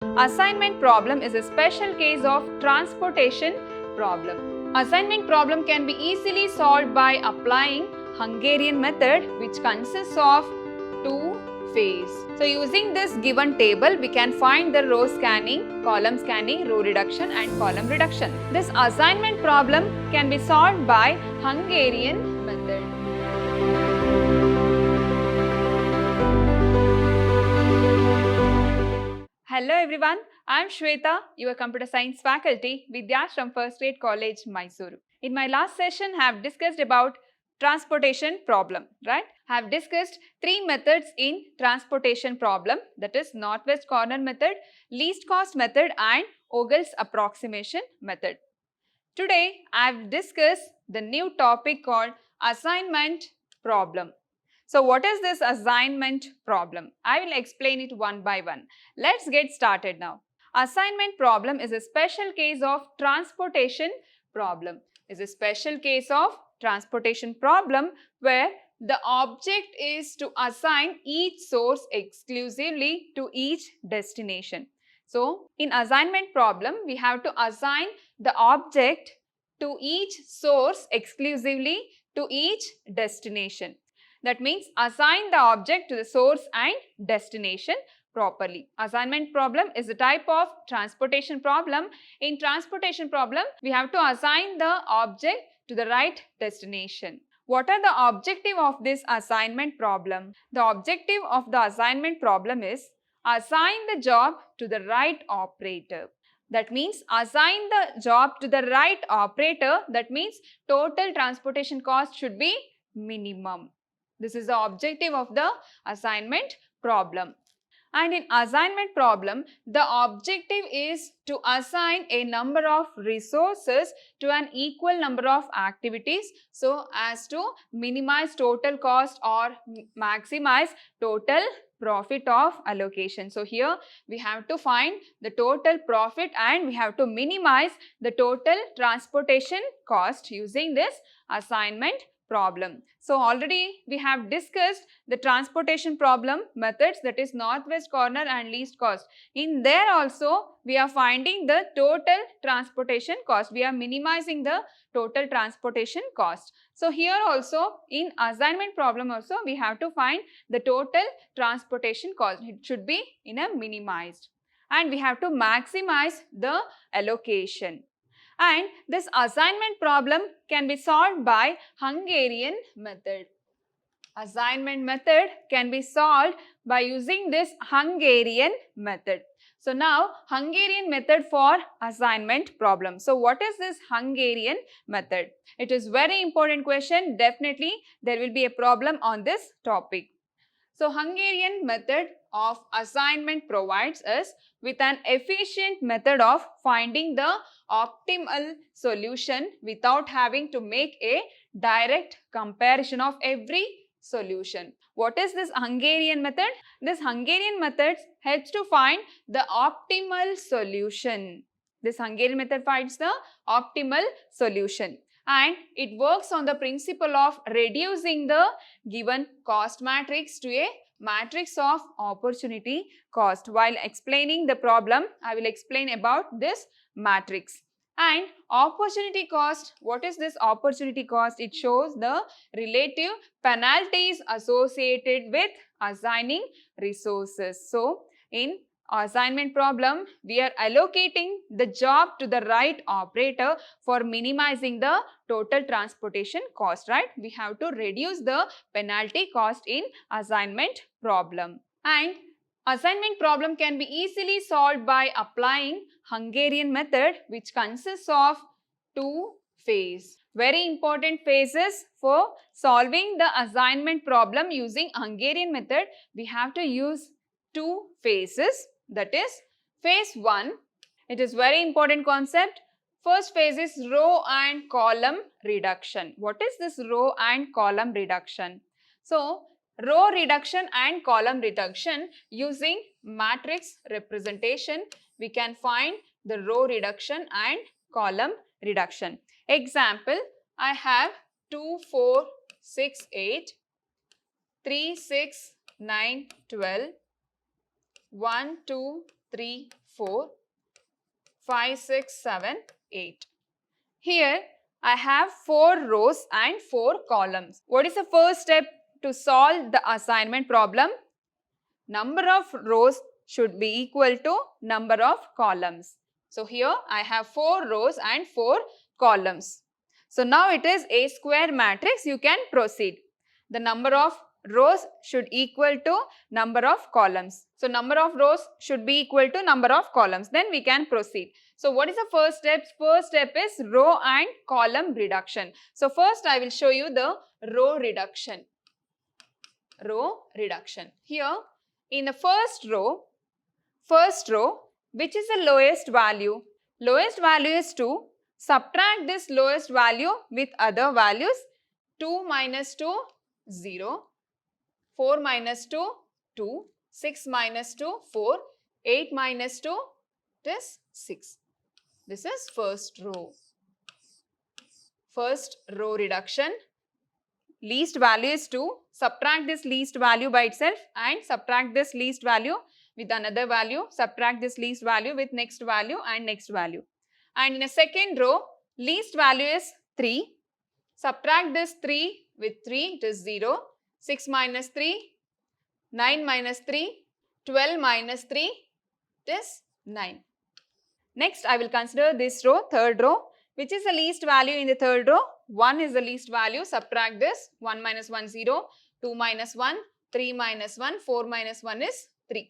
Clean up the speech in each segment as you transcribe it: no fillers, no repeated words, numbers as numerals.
Assignment problem is a special case of transportation problem. Assignment problem can be easily solved by applying Hungarian method, which consists of two phases. So using this given table, we can find the row scanning, column scanning, row reduction and column reduction. This assignment problem can be solved by Hungarian method. Hello everyone, I am Shweta, your computer science faculty, Vidhyaashram First Grade College, MYSURU. In my last session, I have discussed about transportation problem, right? I have discussed three methods in transportation problem, that is northwest corner method, least cost method and VOGEL'S approximation method. Today, I have discussed the new topic called assignment problem. So what is this assignment problem? I will explain it one by one. Let's get started now. Assignment problem is a special case of transportation problem. Is a special case of transportation problem where the object is to assign each source exclusively to each destination. So in assignment problem, we have to assign the object to each source exclusively to each destination. That means assign the object to the source and destination properly. Assignment problem is a type of transportation problem. In transportation problem, we have to assign the object to the right destination. What are the objective of this assignment problem? The objective of the assignment problem is assign the job to the right operator. That means assign the job to the right operator. That means total transportation cost should be minimum. This is the objective of the assignment problem. And in assignment problem, the objective is to assign a number of resources to an equal number of activities so as to minimize total cost or maximize total profit of allocation. So here we have to find the total profit and we have to minimize the total transportation cost using this assignment problem. So already we have discussed the transportation problem methods, that is northwest corner and least cost. In there also we are finding the total transportation cost. We are minimizing the total transportation cost. So here also in assignment problem also we have to find the total transportation cost. It should be in a minimized. And we have to maximize the allocation. And this assignment problem can be solved by Hungarian method. Assignment method can be solved by using this Hungarian method. So now Hungarian method for assignment problem. So what is this Hungarian method? It is very important question. Definitely there will be a problem on this topic. So Hungarian method of assignment provides us with an efficient method of finding the optimal solution without having to make a direct comparison of every solution. What is this Hungarian method? This Hungarian method helps to find the optimal solution. This Hungarian method finds the optimal solution. And it works on the principle of reducing the given cost matrix to a matrix of opportunity cost. While explaining the problem, I will explain about this matrix. And opportunity cost, what is this opportunity cost? It shows the relative penalties associated with assigning resources. So, in assignment problem, we are allocating the job to the right operator for minimizing the total transportation cost, right? We have to reduce the penalty cost in assignment problem. And assignment problem can be easily solved by applying Hungarian method, which consists of two phases. Very important phases for solving the assignment problem using Hungarian method. We have to use two phases. That is phase 1. It is very important concept. First phase is row and column reduction. What is this row and column reduction? So, row reduction and column reduction using matrix representation, we can find the row reduction and column reduction. Example, I have 2, 4, 6, 8, 3, 6, 9, 12, 1, 2, 3, 4, 5, 6, 7, 8. Here I have 4 rows and 4 columns. What is the first step to solve the assignment problem? Number of rows should be equal to number of columns. So here I have 4 rows and 4 columns. So now it is A square matrix. You can proceed. The number of rows should equal to number of columns. So number of rows should be equal to number of columns. Then we can proceed. So what is the first step? First step is row and column reduction. So first I will show you the row reduction. Row reduction. Here in the first row, which is the lowest value? Lowest value is 2. Subtract this lowest value with other values. 2 minus 2, 0. 4 minus 2, 2. 6 minus 2, 4. 8 minus 2, it is 6. This is first row. First row reduction. Least value is 2. Subtract this least value by itself and subtract this least value with another value. Subtract this least value with next value and next value. And in a second row, least value is 3. Subtract this 3 with 3, it is 0. 6 minus 3, 9 minus 3, 12 minus 3, it is 9. Next, I will consider this row, third row. Which is the least value in the third row? 1 is the least value. Subtract this. 1 minus 1, 0. 2 minus 1, 3 minus 1, 4 minus 1 is 3.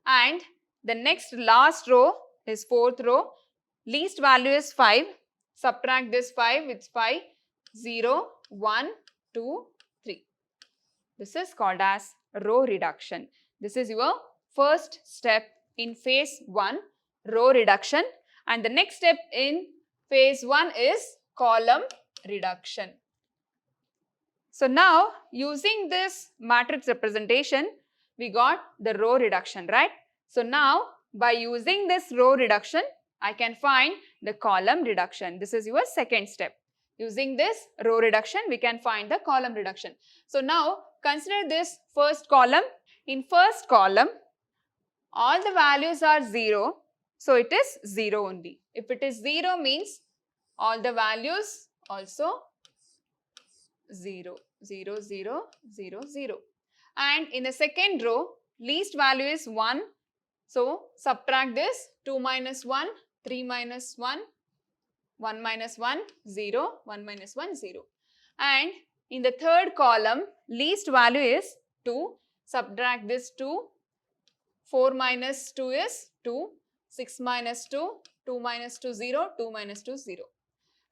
And the next last row is fourth row. Least value is 5. Subtract this 5 with 5. 0, 1, 2, 3. This is called as row reduction. This is your first step in phase 1, row reduction. And the next step in phase 1 is column reduction. So now using this matrix representation, we got the row reduction, right? So now by using this row reduction, I can find the column reduction. This is your second step. Using this row reduction, we can find the column reduction. So now consider this first column. In first column, all the values are 0. So it is 0 only. If it is 0 means all the values also 0, 0, 0, 0, 0. And in the second row, least value is 1. So subtract this. 2 minus 1, 3 minus 1, 1 minus 1, 0, 1 minus 1, 0. And in the third column, least value is 2. Subtract this 2. 4 minus 2 is 2. 6 minus 2, 2 minus 2, 0, 2 minus 2, 0.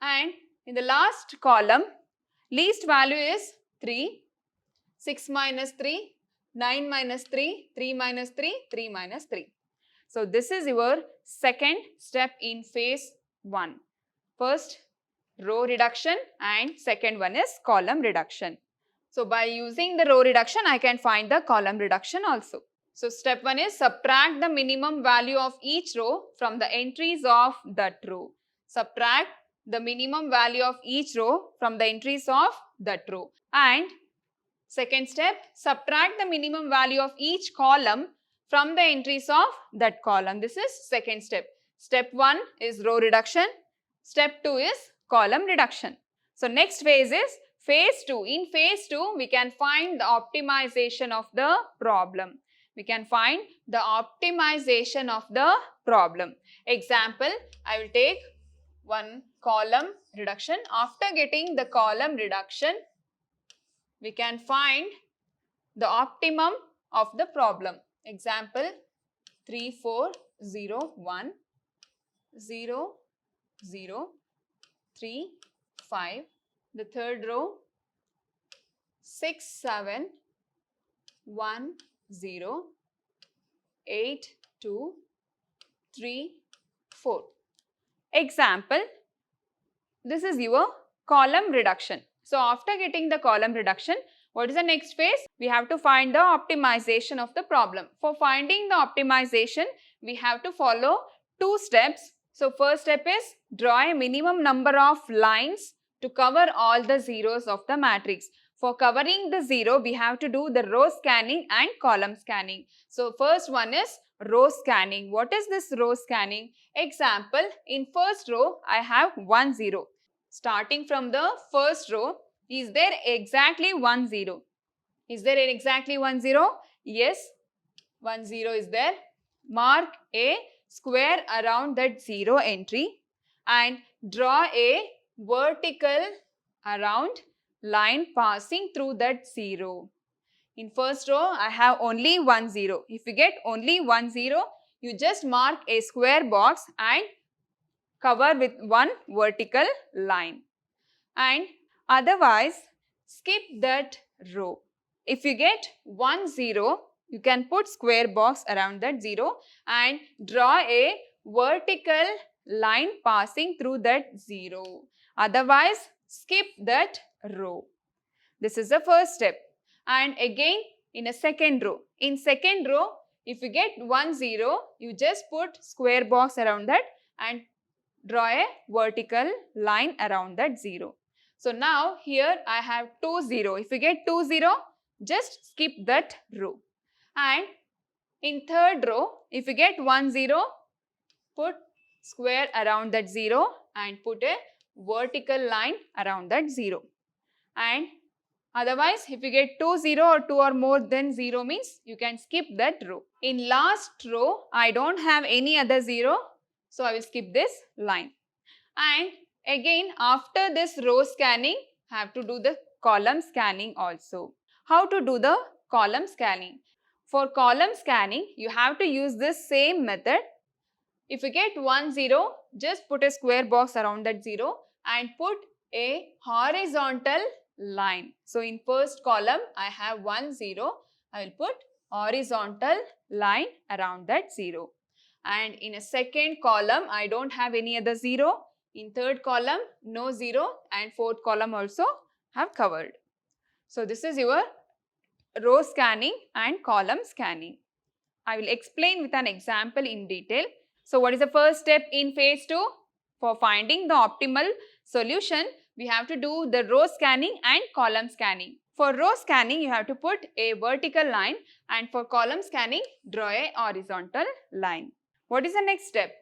And in the last column, least value is 3. 6 minus 3, 9 minus 3, 3 minus 3, 3 minus 3. So this is your second step in phase 1. First, row reduction, and second one is column reduction. So by using the row reduction, I can find the column reduction also. So step 1 is subtract the minimum value of each row from the entries of that row. Subtract the minimum value of each row from the entries of that row. And second step, subtract the minimum value of each column from the entries of that column. This is second step. Step 1 is row reduction. Step 2 is column reduction. So next phase is phase 2. In phase 2, we can find the optimization of the problem. We can find the optimization of the problem. Example, I will take one column reduction. After getting the column reduction, we can find the optimum of the problem. Example, 3, 4, 0, 1, 0, 0, 3, 5. The third row, 6, 7, 1, 0, 8, 2, 3, 4. Example, this is your column reduction. So after getting the column reduction, what is the next phase? We have to find the optimization of the problem. For finding the optimization, we have to follow 2 steps. So first step is draw a minimum number of lines to cover all the zeros of the matrix. For covering the 0, we have to do the row scanning and column scanning. So first one is row scanning. What is this row scanning? Example, in first row, I have 1 0. Starting from the first row, is there exactly 1 0? Is there exactly 1 0? Yes, 1 0 is there. Mark a square around that 0 entry and draw a vertical around line passing through that 0. In first row, I have only 1 0. If you get only 1 0, you just mark a square box and cover with one vertical line. And otherwise, skip that row. If you get 1 0, you can put square box around that 0 and draw a vertical line passing through that 0. Otherwise, skip that row. This is the first step. And again, in a second row. In second row, if you get 1 0, you just put square box around that and draw a vertical line around that 0. So now here I have 2 0. If you get 2 0, just skip that row. And in third row, if you get 1 0, put square around that 0 and put a vertical line around that 0. And otherwise, if you get 2 0 or 2 or more than 0 means you can skip that row. In last row, I don't have any other 0. So I will skip this line. And again, after this row scanning, have to do the column scanning also. How to do the column scanning? For column scanning, you have to use this same method. If you get 1 0, just put a square box around that 0 and put a horizontal line. So in first column, I have 1 0. I will put horizontal line around that 0. And in a second column, I don't have any other 0. In third column, no 0, and fourth column also have covered. So this is your row scanning and column scanning. I will explain with an example in detail. So what is the first step in phase 2? For finding the optimal solution, we have to do the row scanning and column scanning. For row scanning, you have to put a vertical line, and for column scanning, draw a horizontal line. What is the next step?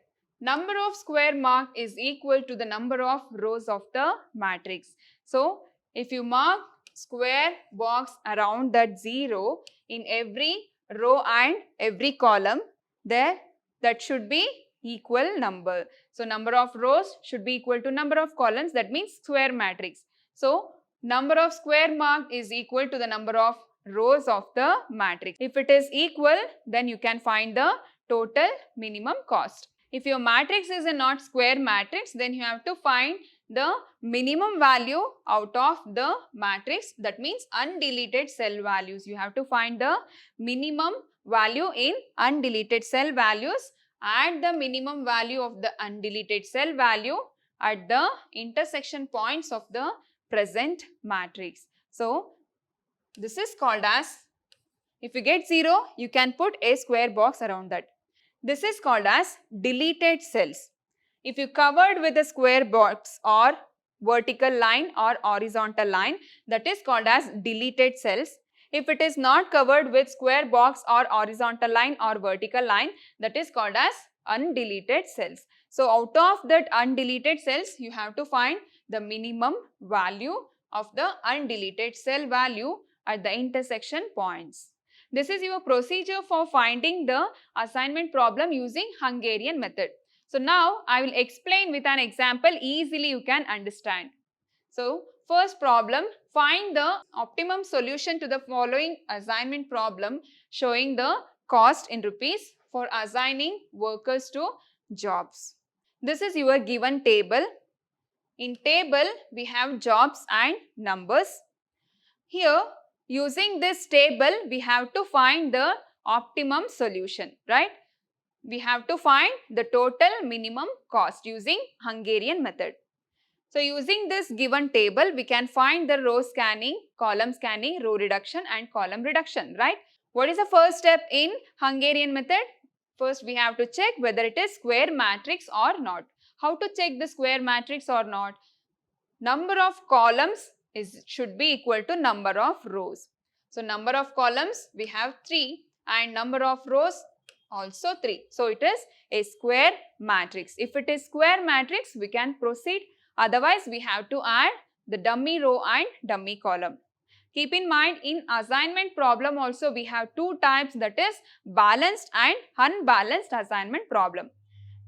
Number of square marked is equal to the number of rows of the matrix. So, if you mark square box around that 0 in every row and every column, there that should be equal number. So, number of rows should be equal to number of columns, that means square matrix. So, number of square marked is equal to the number of rows of the matrix. If it is equal, then you can find the total minimum cost. If your matrix is a not square matrix, then you have to find the minimum value out of the matrix. That means undeleted cell values. You have to find the minimum value in undeleted cell values. Add the minimum value of the undeleted cell value at the intersection points of the present matrix. So, this is called as, if you get 0, you can put a square box around that. This is called as deleted cells. If you covered with a square box or vertical line or horizontal line, that is called as deleted cells. If it is not covered with square box or horizontal line or vertical line, that is called as undeleted cells. So, out of that undeleted cells, you have to find the minimum value of the undeleted cell value at the intersection points. This is your procedure for finding the assignment problem using Hungarian method. So now I will explain with an example, easily you can understand. So first problem, find the optimum solution to the following assignment problem showing the cost in rupees for assigning workers to jobs. This is your given table. In table, we have jobs and numbers. Here, using this table, we have to find the optimum solution, right? We have to find the total minimum cost using Hungarian method. So, using this given table, we can find the row scanning, column scanning, row reduction and column reduction, right? What is the first step in Hungarian method? First, we have to check whether it is square matrix or not. How to check the square matrix or not? Number of columns should be equal to number of rows. So, number of columns we have 3 and number of rows also 3. So it is a square matrix. If it is square matrix, we can proceed. Otherwise, we have to add the dummy row and dummy column. Keep in mind, in assignment problem also we have two types, that is balanced and unbalanced assignment problem.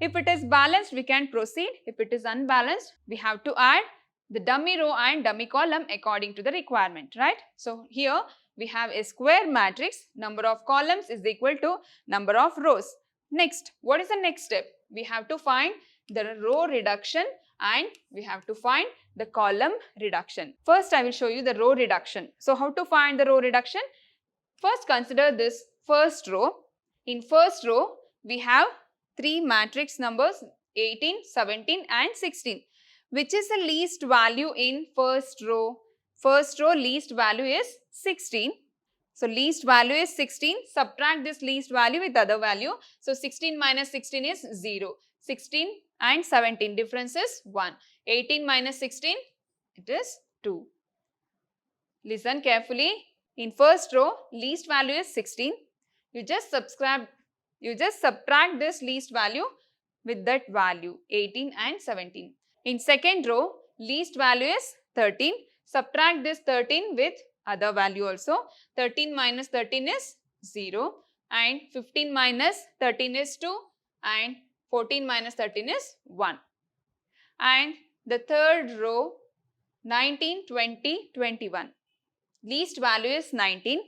If it is balanced, we can proceed. If it is unbalanced, we have to add the dummy row and dummy column according to the requirement, right? So here we have a square matrix. Number of columns is equal to number of rows. Next, what is the next step? We have to find the row reduction and we have to find the column reduction. First, I will show you the row reduction. So how to find the row reduction? First, consider this first row. In first row, we have three matrix numbers 18, 17 and 16. Which is the least value in first row? First row least value is 16. So least value is 16. Subtract this least value with other value. So 16 minus 16 is 0. 16 and 17 difference is 1. 18 minus 16, it is 2. Listen carefully. In first row, least value is 16. You just subtract this least value with that value 18 and 17. In second row, least value is 13. Subtract this 13 with other value also. 13 minus 13 is 0 and 15 minus 13 is 2 and 14 minus 13 is 1. And the third row, 19, 20, 21. Least value is 19.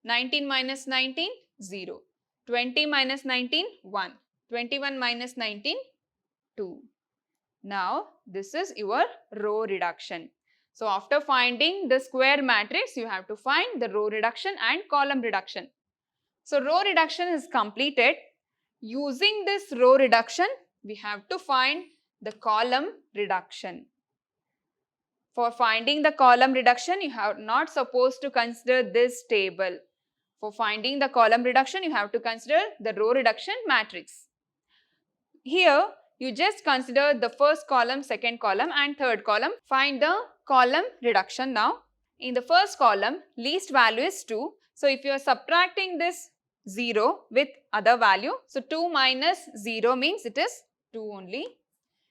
19 minus 19, 0. 20 minus 19, 1. 21 minus 19, 2. Now, this is your row reduction. So, after finding the square matrix, you have to find the row reduction and column reduction. So, row reduction is completed. Using this row reduction, we have to find the column reduction. For finding the column reduction, you are not supposed to consider this table. For finding the column reduction, you have to consider the row reduction matrix. Here, you just consider the first column, second column and third column. Find the column reduction now. In the first column, least value is 2. So, if you are subtracting this 0 with other value, so 2 minus 0 means it is 2 only.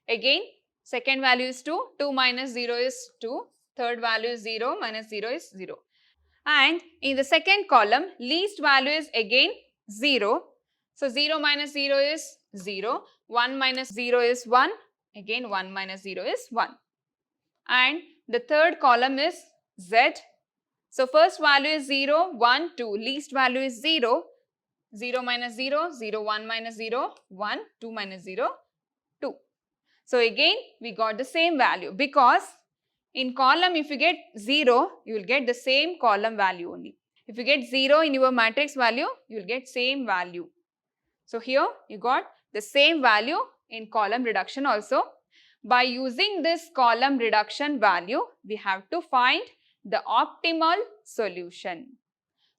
Again, second value is 2. 2 minus 0 is 2. Third value is 0. Minus 0 is 0. And in the second column, least value is again 0. So, 0 minus 0 is 0. 1 minus 0 is 1. Again, 1 minus 0 is 1. And the third column is Z. So, first value is 0, 1, 2. Least value is 0. 0 minus 0, 0, 1 minus 0, 1, 2 minus 0, 2. So, again we got the same value, because in column if you get 0, you will get the same column value only. If you get 0 in your matrix value, you will get same value. So, here you got the same value in column reduction also. By using this column reduction value, we have to find the optimal solution.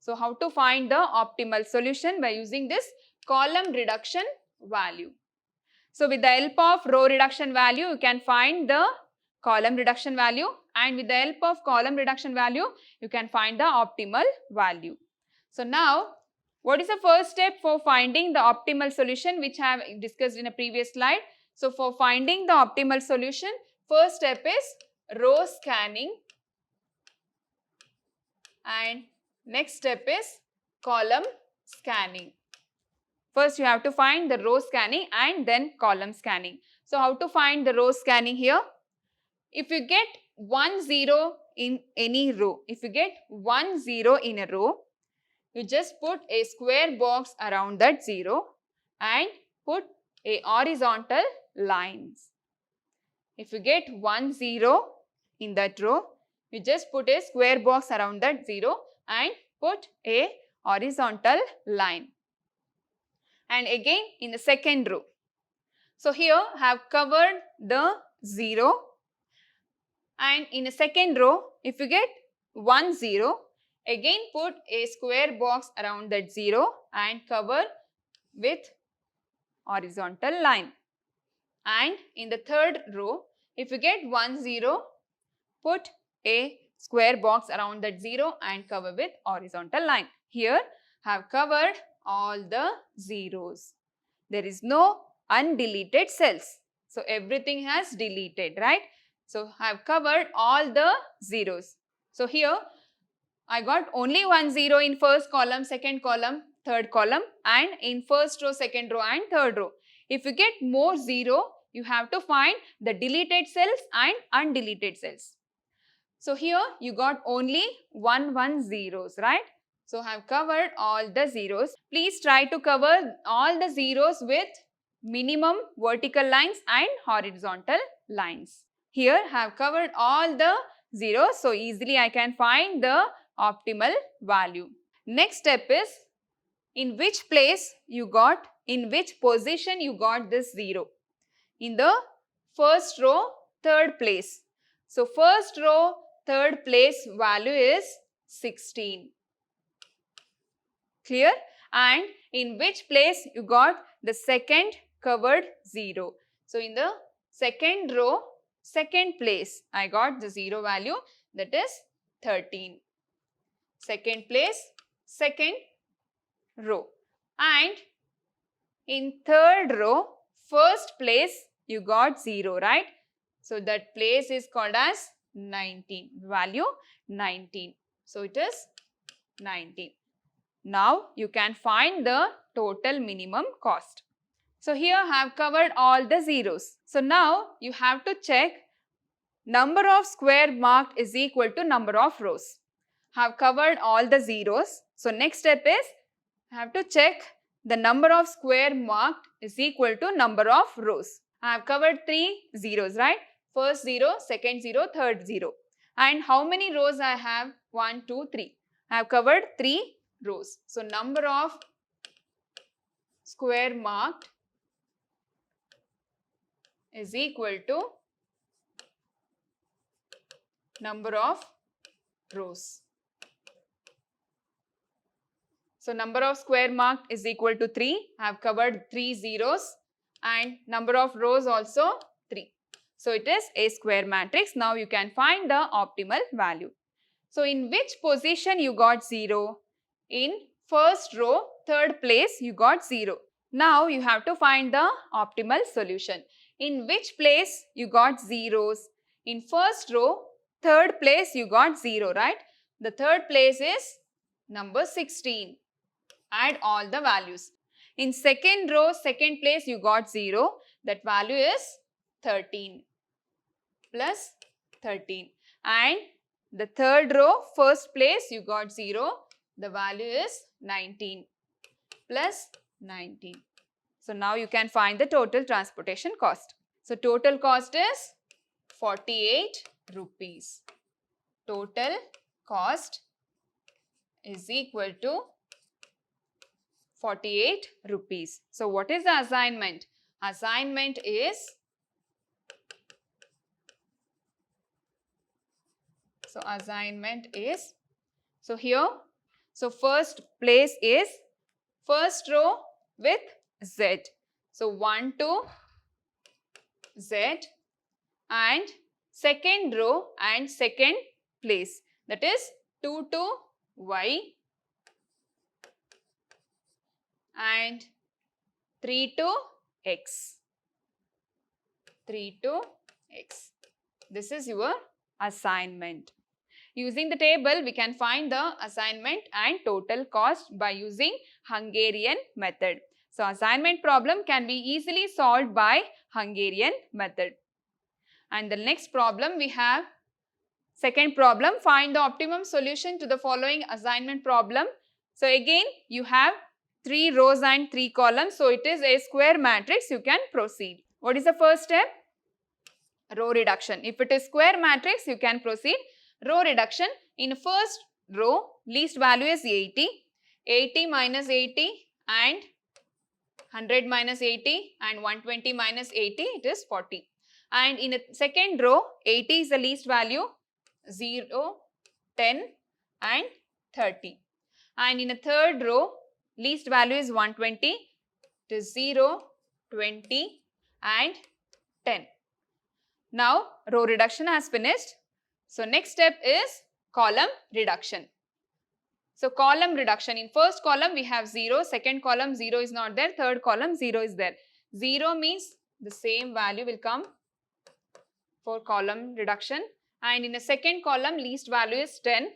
So, how to find the optimal solution? By using this column reduction value. So, with the help of row reduction value, you can find the column reduction value, and with the help of column reduction value, you can find the optimal value. So, now what is the first step for finding the optimal solution, which I have discussed in a previous slide? So, for finding the optimal solution, first step is row scanning and next step is column scanning. First, you have to find the row scanning and then column scanning. So, how to find the row scanning here? If you get 1 0 in any row, if you get 1 0 in a row, you just put a square box around that 0 and put a horizontal lines. If you get 1 0 in that row, you just put a square box around that 0 and put a horizontal line. And again in the second row. So, here I have covered the 0, and in the second row, if you get 1 0, again put a square box around that 0 and cover with horizontal line. And in the third row, if you get 1 0, put a square box around that 0 and cover with horizontal line. Here I have covered all the zeros. There is no undeleted cells. So everything has deleted, right? So I have covered all the zeros. So here I got only one zero in first column, second column, third column, and in first row, second row and third row. If you get more zero, you have to find the deleted cells and undeleted cells. So here you got only one zeros, right? So I have covered all the zeros. Please try to cover all the zeros with minimum vertical lines and horizontal lines. Here I have covered all the zeros, so easily I can find the optimal value. Next step is in which place you got, in which position you got this zero. In the first row, third place. So first row, third place value is 16. Clear? And in which place you got the second covered zero. So in the second row, second place, I got the zero value, that is 13. Second place, second row. And in third row, first place, you got 0, right? So that place is called as 19. Value 19. So it is 19. Now you can find the total minimum cost. So here I have covered all the zeros. So now you have to check number of square marked is equal to number of rows. I have covered all the zeros. So next step is I have to check the number of square marked is equal to number of rows. I have covered 3 zeros, right? First 0, second 0, third 0. And how many rows I have? 1, 2, 3. I have covered 3 rows. So number of square marked is equal to number of rows. So number of square marked is equal to 3. I have covered 3 zeros and number of rows also 3. So it is a square matrix. Now you can find the optimal value. So in which position you got 0? In first row, third place you got 0. Now you have to find the optimal solution. In which place you got zeros? In first row, third place you got 0, right? The third place is number 16. Add all the values. In second row, second place you got 0. That value is 13 plus 13. And the third row, first place you got 0. The value is 19 plus 19. So now you can find the total transportation cost. So total cost is 48 rupees. Total cost is equal to 48 rupees. So what is the assignment? Assignment is, so here, so first place is first row with Z. So 1 to Z and second row and second place, that is 2 to Y and 3 to X. 3 to X. This is your assignment. Using the table, we can find the assignment and total cost by using Hungarian method. So assignment problem can be easily solved by Hungarian method. And the next problem we have, second problem, find the optimum solution to the following assignment problem. So again, you have 3 rows and 3 columns. So it is a square matrix. You can proceed. What is the first step? Row reduction. If it is square matrix, you can proceed. Row reduction. In first row, least value is 80. 80 minus 80 and 100 minus 80 and 120 minus 80, it is 40. And in a second row, 80 is the least value, 0, 10 and 30. And in a third row, least value is 120, it is 0, 20 and 10. Now, row reduction has finished. So, next step is column reduction. So column reduction. In first column we have 0, second column 0 is not there, third column 0 is there. 0 means the same value will come for column reduction, and in the second column least value is 10.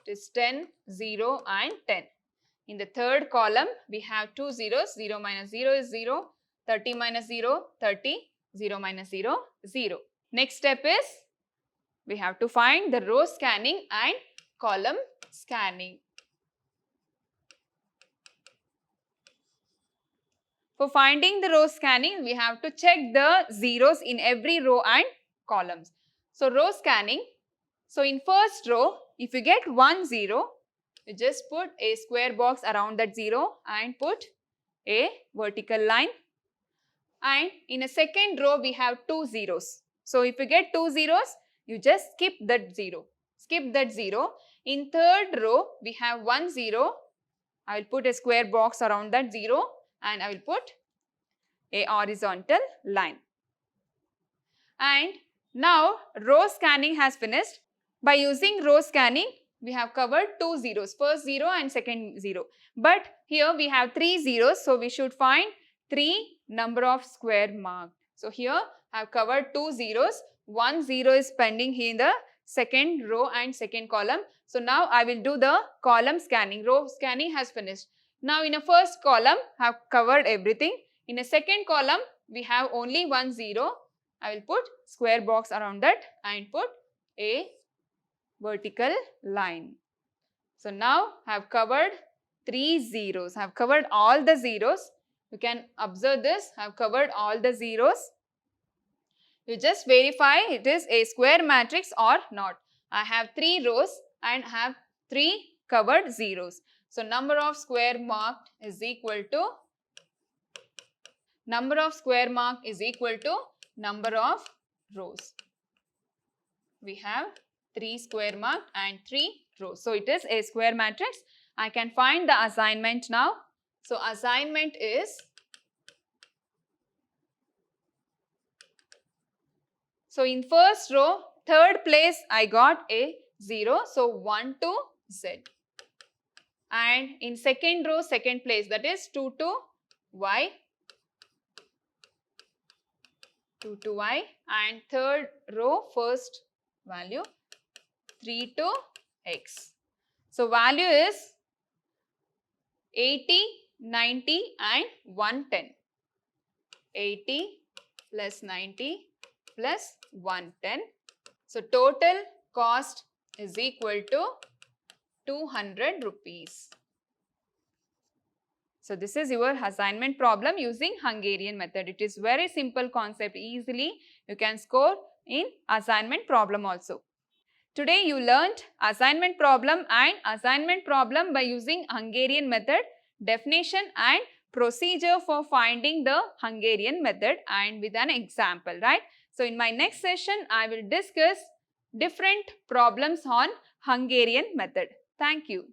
It is 10, 0 and 10. In the third column we have two zeros, 0 minus 0 is 0, 30 minus 0, 30, 0 minus 0, 0. Next step is we have to find the row scanning and column scanning. For finding the row scanning, we have to check the zeros in every row and columns. So row scanning, so in first row, if you get 1 0, you just put a square box around that 0 and put a vertical line. And in a second row, we have 2 zeros. So if you get 2 zeros, you just skip that 0. Skip that 0. In third row, we have 1 0. I will put a square box around that 0 and I will put a horizontal line. And now row scanning has finished. By using row scanning, we have covered 2 zeros, first 0 and second 0. But here we have 3 zeros, so we should find 3 number of square marked. So here I have covered 2 zeros, 1 0 is pending here in the second row and second column. So now I will do the column scanning. Row scanning has finished. Now in a first column I have covered everything. In a second column we have only 1 0. I will put square box around that and put a vertical line. So now I have covered 3 zeros. I have covered all the zeros. You can observe this. I have covered all the zeros. You just verify it is a square matrix or not. I have 3 rows and have 3 covered zeros. So number of square marked is equal to number of rows. We have 3 square marked and 3 rows. So it is a square matrix. I can find the assignment now. So assignment is, so in first row, third place I got a 0. So 1 to Z. And in second row, second place, that is 2 to Y. 2 to Y. And third row, first value 3 to X. So value is 80, 90 and 110. 80 plus 90 plus 110. So total cost is equal to 200 rupees. So this is your assignment problem using Hungarian method. It is very simple concept. Easily you can score in assignment problem also. Today you learnt assignment problem and assignment problem by using Hungarian method, definition and procedure for finding the Hungarian method and with an example, right? So in my next session, I will discuss different problems on Hungarian method. Thank you.